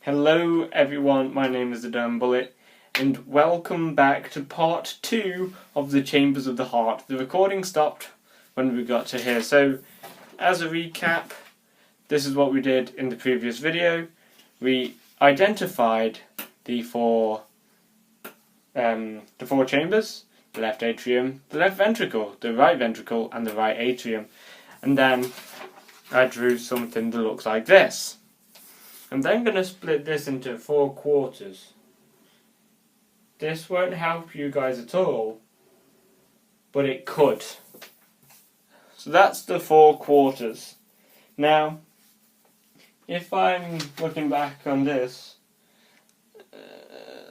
Hello everyone, my name is the Durham Bullet, and welcome back to part 2 of the Chambers of the Heart. The recording stopped when we got to here, so as a recap, this is what we did in the previous video. We identified the four chambers: the left atrium, the left ventricle, the right ventricle, and the right atrium, and then I drew something that looks like this. I'm then going to split this into 4 quarters. This won't help you guys at all, but it could. So that's the 4 quarters. Now, if I'm looking back on this,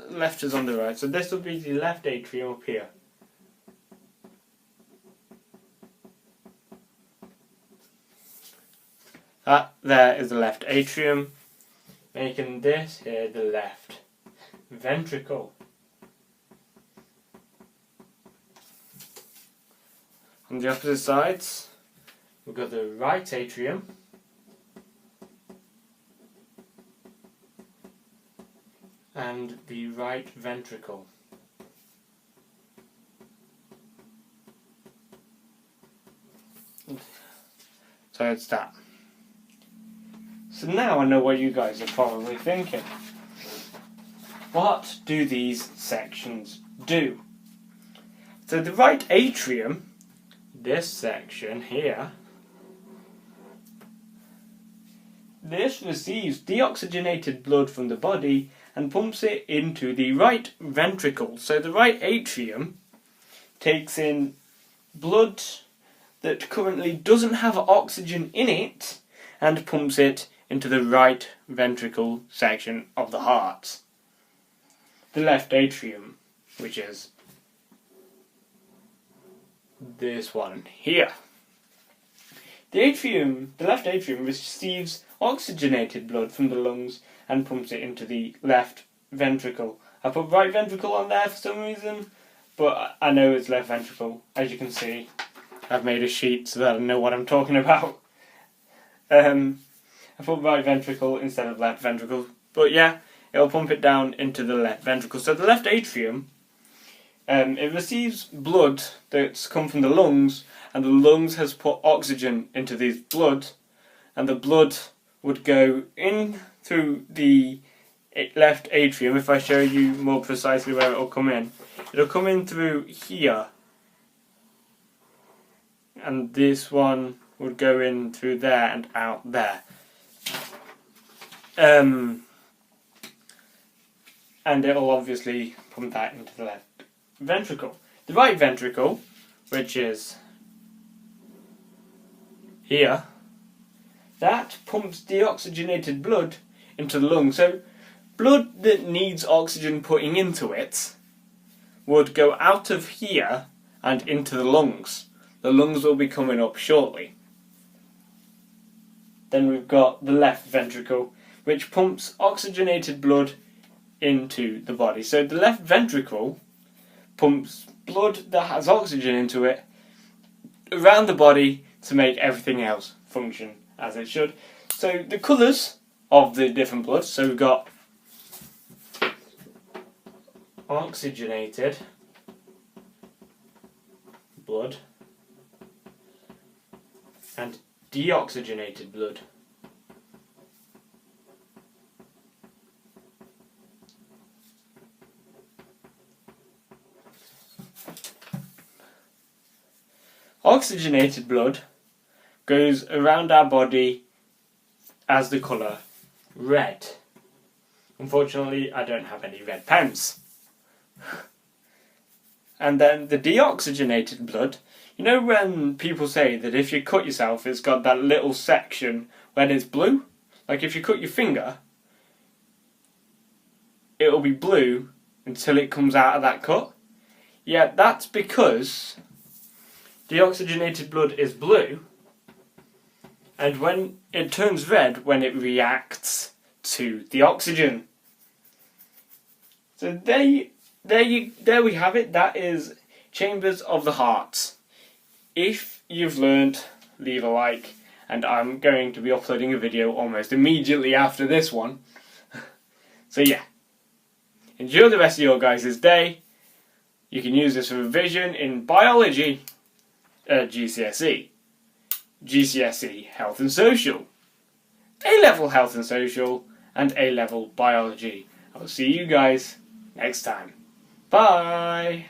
left is on the right, so this will be the left atrium up here. That there is the left atrium, making this here the left ventricle. On the opposite sides, we've got the right atrium and the right ventricle. So it's that. So now I know what you guys are probably thinking. What do these sections do? So the right atrium, this section here, this receives deoxygenated blood from the body and pumps it into the right ventricle. So the right atrium takes in blood that currently doesn't have oxygen in it and pumps it into the right ventricle section of the heart. The left atrium, which is this one here. The left atrium receives oxygenated blood from the lungs and pumps it into the left ventricle. I put right ventricle on there for some reason, but I know it's left ventricle. As you can see, I've made a sheet so that I know what I'm talking about. I put right ventricle instead of left ventricle, but yeah, it'll pump it down into the left ventricle. So the left atrium, it receives blood that's come from the lungs, and the lungs has put oxygen into this blood, and the blood would go in through the left atrium. If I show you more precisely where it'll come in through here, and this one would go in through there and out there. And it'll obviously pump that into the left ventricle. The right ventricle, which is here, that pumps deoxygenated blood into the lungs. So blood that needs oxygen putting into it would go out of here and into the lungs. The lungs will be coming up shortly. Then we've got the left ventricle, which pumps oxygenated blood into the body. So the left ventricle pumps blood that has oxygen into it around the body to make everything else function as it should. So the colours of the different bloods, so we've got oxygenated blood and deoxygenated blood. Oxygenated blood goes around our body as the colour red. Unfortunately, I don't have any red pens. And then the deoxygenated blood, you know when people say that if you cut yourself, it's got that little section when it's blue? Like if you cut your finger, it'll be blue until it comes out of that cut. Yeah, that's because deoxygenated blood is blue, and when it turns red when it reacts to the oxygen. So there we have it. That is Chambers of the Heart. If you've learned, leave a like, and I'm going to be uploading a video almost immediately after this one. So yeah, enjoy the rest of your guys' day. You can use this for revision in biology, GCSE, GCSE Health and Social, A-Level Health and Social, and A-Level Biology. I'll see you guys next time. Bye!